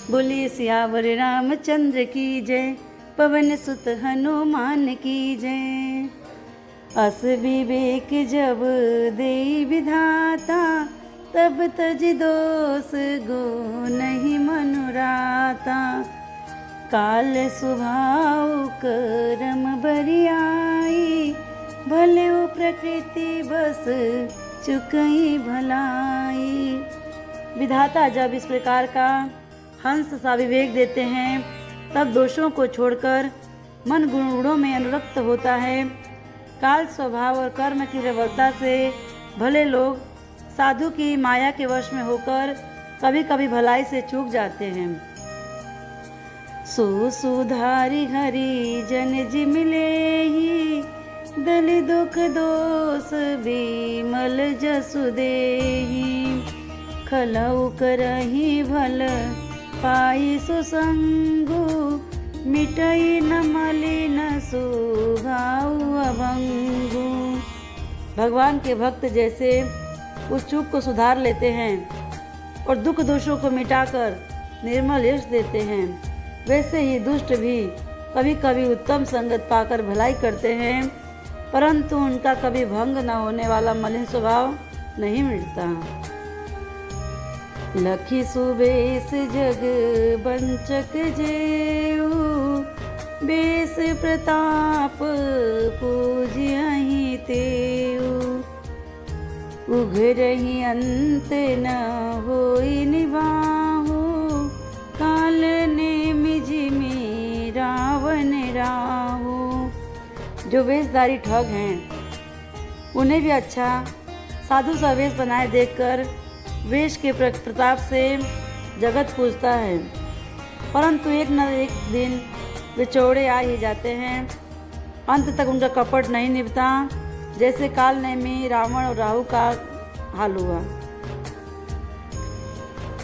बोलिए सियावर रामचंद्र की जय, पवन सुत हनुमान की जय। अस विवेक जब देई विधाता, तब तज दोष गो नहीं मनुराता। काल स्वभाव करम बरियाई, भले प्रकृति बस चुकई भलाई। विधाता जब इस प्रकार का हंस सा विवेक देते हैं, तब दोषों को छोड़कर मन गुणों में अनुरक्त होता है। काल स्वभाव और कर्म की प्रबलता से भले लोग साधु की माया के वश में होकर कभी कभी भलाई से चूक जाते हैं। सो सुधारी हरि जन जी मिले ही, दलि दुख दोष बीमल जसु देहि। खलउ करहि भल पाई सुसंगु, मिटई न मलिन सुभाउ अभंगु। भगवान के भक्त जैसे उस चूक को सुधार लेते हैं और दुख दोषों को मिटाकर निर्मल यश देते हैं, वैसे ही दुष्ट भी कभी कभी उत्तम संगत पाकर भलाई करते हैं, परंतु उनका कभी भंग न होने वाला मलिन स्वभाव नहीं मिटता। लखी सुबेश जग बंचक जेऊ, बेस प्रताप पूज्यहि तेऊ। उघरहि अंत न होई निबाहु, काल ने जिमि रावण राहु। जो वेशधारी ठग हैं, उन्हें भी अच्छा साधु सा वेश बनाए देखकर वेश के प्रताप से जगत पूजता है, परंतु एक न एक दिन वे चौड़े आ ही जाते हैं। अंत तक उनका कपट नहीं निभता, जैसे काल नेमी रावण और राहु का हाल हुआ।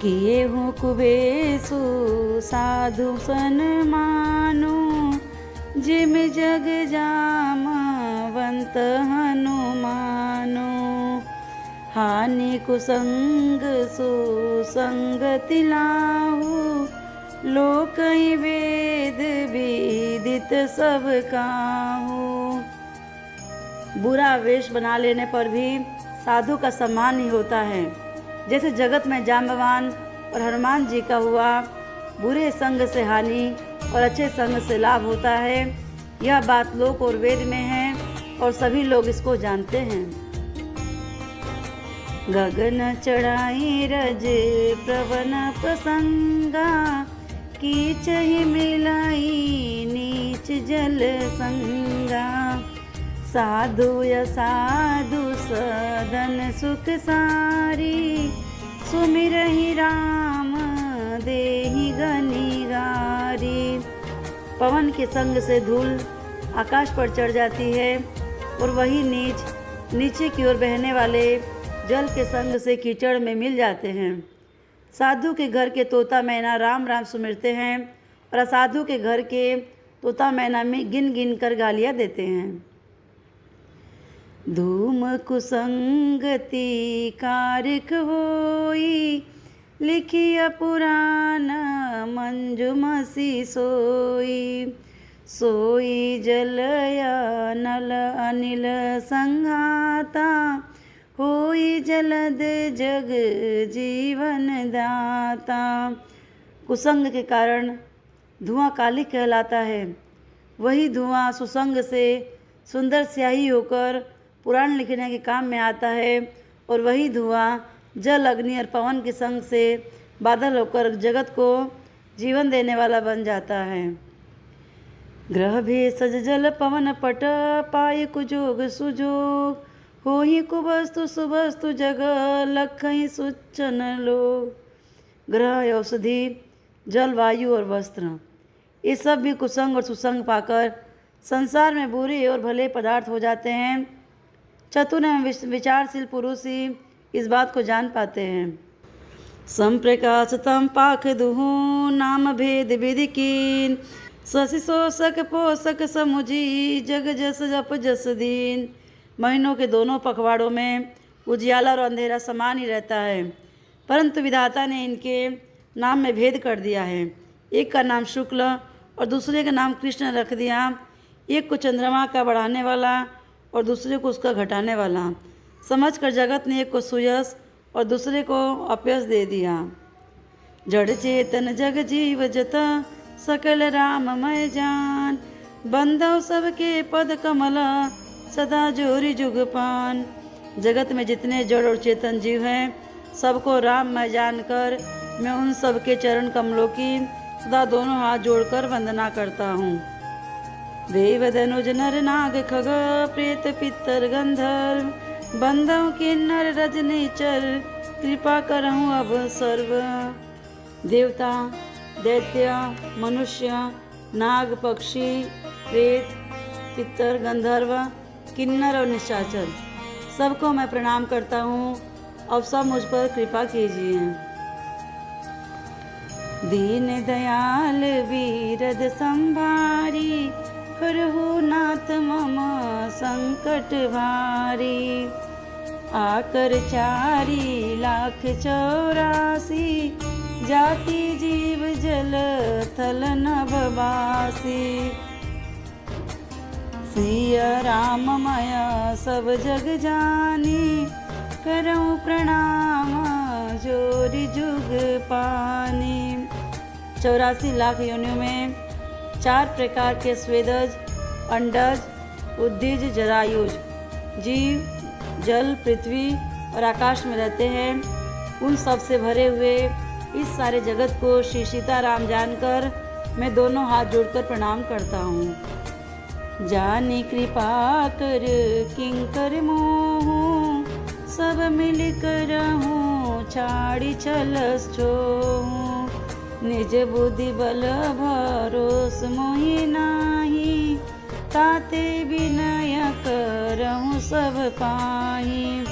किए हूँ कुबेसु साधु सन मानु, जिम जग जामवंत हनुमानु। हानि कुसंग सुसंगति लाहु, लोकहि वेद विदित सब काहू। बुरा वेश बना लेने पर भी साधु का सम्मान ही होता है, जैसे जगत में जाम्बवान और हनुमान जी का हुआ। बुरे संग से हानि और अच्छे संग से लाभ होता है, यह बात लोक और वेद में है और सभी लोग इसको जानते हैं। गगन चढ़ाई रज प्रवन प्रसंगा, कीचहि मिलाई नीच जल संगा। साधु साधु सदन सुख सारी, सुमिरहि राम देहि गनिगारी। पवन के संग से धूल आकाश पर चढ़ जाती है और वही नीचे की ओर बहने वाले जल के संग से कीचड़ में मिल जाते हैं। साधु के घर के तोता मैना राम राम सुमिरते हैं और असाधु के घर के तोता मैना में गिन गिन कर गालियाँ देते हैं। धूम कुसंगति कारक होई, लिखिया पुराण मंजुमसी सोई। सोई जलया नल अनिल संघाता, होई जलद जग जीवन दाता। कुसंग के कारण धुआं कालिक कहलाता है, वही धुआं सुसंग से सुंदर स्याही होकर पुराण लिखने के काम में आता है, और वही धुआं जल अग्नि और पवन के संग से बादल होकर जगत को जीवन देने वाला बन जाता है। ग्रह भेषज जल पवन पट, पाय कुजोग सुजोग। होहि कुवस्तु सुवस्तु जग, लखहि सुचन लोग। ग्रह औषधि जल वायु और वस्त्र, ये सब भी कुसंग और सुसंग पाकर संसार में बुरे और भले पदार्थ हो जाते हैं। चतुर एवं विचारशील पुरुष ही इस बात को जान पाते हैं। संप्रकाश तम पाख दुहु, नाम भेद विधि कीन। शशि शोषक पोषक समुझी, जग जस जप जस दीन। महीनों के दोनों पखवाड़ों में उजियाला और अंधेरा समान ही रहता है, परंतु विधाता ने इनके नाम में भेद कर दिया है। एक का नाम शुक्ल और दूसरे का नाम कृष्ण रख दिया। एक को चंद्रमा का बढ़ाने वाला और दूसरे को उसका घटाने वाला समझकर जगत ने एक को सुयश और दूसरे को अपयश दे दिया। जड़ चेतन जग जीव जत सकल राममय जान, बंधव सबके पद कमल सदा जोरी जुग पान। जगत में जितने जड़ और चेतन जीव हैं सबको राममय जानकर मैं उन सबके चरण कमलों की सदा दोनों हाथ जोड़कर वंदना करता हूँ। देव धनुज नर नाग खग प्रेत पितर गंधर्व, बंधव किन्नर रजनीचर कृपा करहूँ अब सर्व। देवता, दैत्य, मनुष्य, नाग, पक्षी, प्रेत, पितर, गंधर्व, किन्नर और निशाचर सबको मैं प्रणाम करता हूँ। अब सब मुझ पर कृपा कीजिए। दीन दयाल वीरद संभारी, करहु नाथ मम संकट भारी। आकर 4,84,000 जाति जीव जल थल नभ बासी। सिया राममय सब जग जानी, करऊँ प्रणाम जोरी जुग पानी। 84 लाख योनियों में 4 प्रकार के स्वेदज, अंडज, उद्भिज, जरायुज जीव जल, पृथ्वी और आकाश में रहते हैं। उन सब से भरे हुए इस सारे जगत को श्री सीताराम जानकर मैं दोनों हाथ जोड़कर प्रणाम करता हूँ। जानी कृपा कर किंकर मोह, सब मिल कर रहूं छाड़ी छलस छोहूं। निज बुद्धि बल भरोस मोहि नाही, ताते विनय करहूं सब पाही।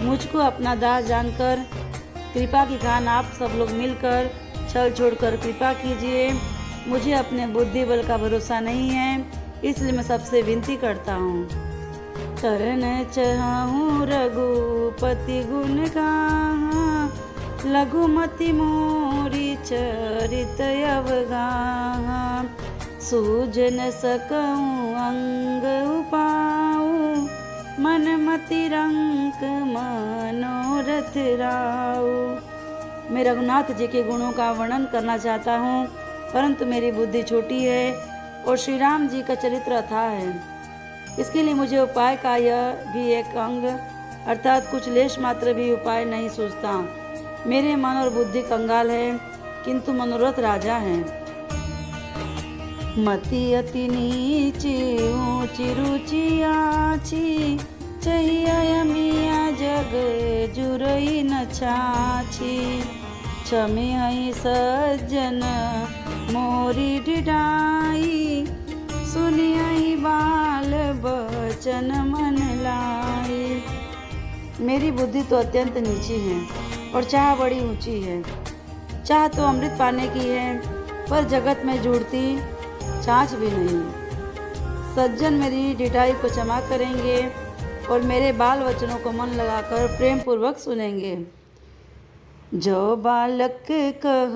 मुझको अपना दास जानकर कृपा की खान आप सब लोग मिलकर छल छोड़कर कृपा कीजिए। मुझे अपने बुद्धि बल का भरोसा नहीं है, इसलिए मैं सबसे विनती करता हूँ। तरन चाहूँ रघुपति गुण गाहा, लघुमति मोरी चरित अवगाहा। सूजन सकऊँ अंग उपाऊँ, मन मति रंक मनोरथ राऊ। मैं रघुनाथ जी के गुणों का वर्णन करना चाहता हूँ, परंतु मेरी बुद्धि छोटी है और श्री राम जी का चरित्र अथाह है। इसके लिए मुझे उपाय का यह भी एक अंग अर्थात कुछ लेश मात्र भी उपाय नहीं सूझता। मेरे मन और बुद्धि कंगाल है, किंतु मनोरथ राजा है। मति अति नीची ऊंची रुचि आछी, चाहिए मिया जग जुरई न छाछी। क्षमी हई सज्जन मोरी डिडाई, सुनियहि बाल बचन मन लाई। मेरी बुद्धि तो अत्यंत नीची है और चाह बड़ी ऊंची है। चाह तो अमृत पाने की है, पर जगत में जुड़ती छाछ भी नहीं। सज्जन मेरी डिडाई को क्षमा करेंगे और मेरे बाल वचनों को मन लगाकर प्रेम पूर्वक सुनेंगे। जो बालक कह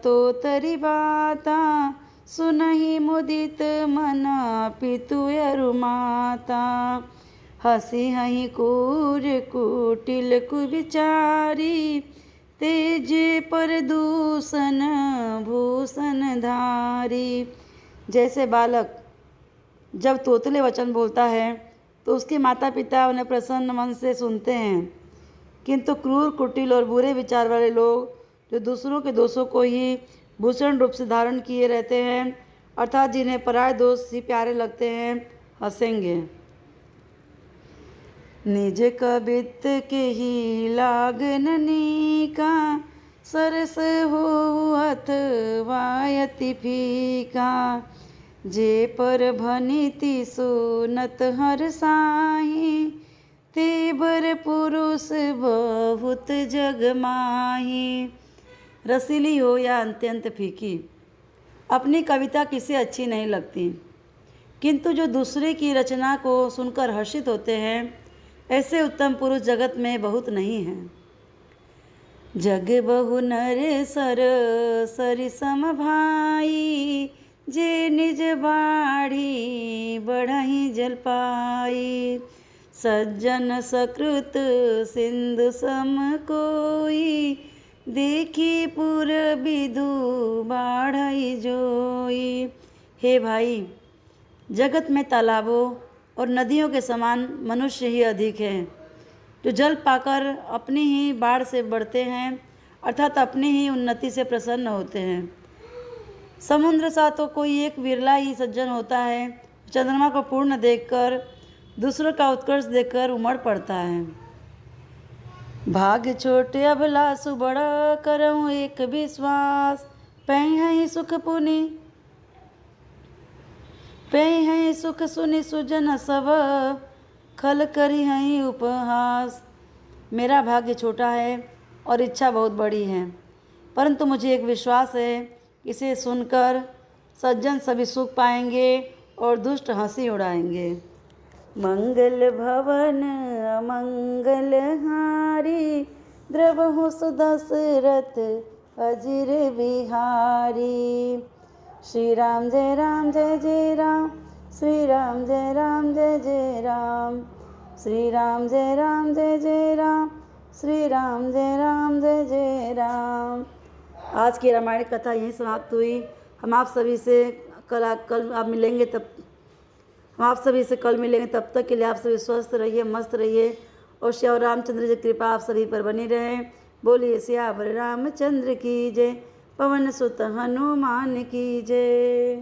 तो तरी बाता, सुनहि मुदित मना पितु अरु माता। हसी हई कूर कुटिल कुविचारी, तेजे पर दूषण भूषण धारी। जैसे बालक जब तोतले वचन बोलता है तो उसके माता पिता उन्हें प्रसन्न मन से सुनते हैं, किंतु क्रूर कुटिल और बुरे विचार वाले लोग जो दूसरों के दोषों को ही भूषण रूप से धारण किए रहते हैं, अर्थात जिन्हें पराय दोष ही प्यारे लगते हैं, हंसेंगे। निज कबित के ही लागन नीका, सरस हो अथवायति फीका। जे पर भनिति सुनत हर साही, ते बर पुरुष बहुत जग माही। रसीली हो या अत्यंत फीकी, अपनी कविता किसे अच्छी नहीं लगती, किंतु जो दूसरे की रचना को सुनकर हर्षित होते हैं, ऐसे उत्तम पुरुष जगत में बहुत नहीं हैं। जग बहु नर सर सरि सम भाई, जे निज बाढ़ी बढ़हि जल पाई। सज्जन सकृत सिंधु सम कोई, देखी पुर बिदु बाढ़ई जोई। हे भाई, जगत में तालाबों और नदियों के समान मनुष्य ही अधिक है, जो जल पाकर अपनी ही बाढ़ से बढ़ते हैं, अर्थात अपनी ही उन्नति से प्रसन्न होते हैं। समुद्र सा तो कोई एक विरला ही सज्जन होता है, चंद्रमा को पूर्ण देखकर दूसरों का उत्कर्ष देखकर उमड़ पड़ता है। भाग्य छोटे अभिलाषु बड़ा, करऊँ एक विश्वास, पैं सुख पुनि पैं सुख सुनि सुजन सब, खल करी हैं उपहास। मेरा भाग्य छोटा है और इच्छा बहुत बड़ी है, परंतु मुझे एक विश्वास है, इसे सुनकर सज्जन सभी सुख पाएंगे और दुष्ट हंसी उड़ाएंगे। मंगल भवन अमंगल हारी, द्रवहु सुदशरथ अजिर बिहारी। श्री राम जय राम जय जय राम, श्री राम जय राम जय जय राम, श्री राम जय राम जय जय राम, श्री राम जय राम जय जय राम। आज की रामायण कथा यहीं समाप्त हुई। हम आप सभी से कल आप मिलेंगे, हम आप सभी से कल मिलेंगे। तब तक के लिए आप सभी स्वस्थ रहिए, मस्त रहिए और श्री रामचंद्र जी की कृपा आप सभी पर बनी रहे। बोलिए सियावर रामचंद्र की जय, पवन सुत हनुमान की जय।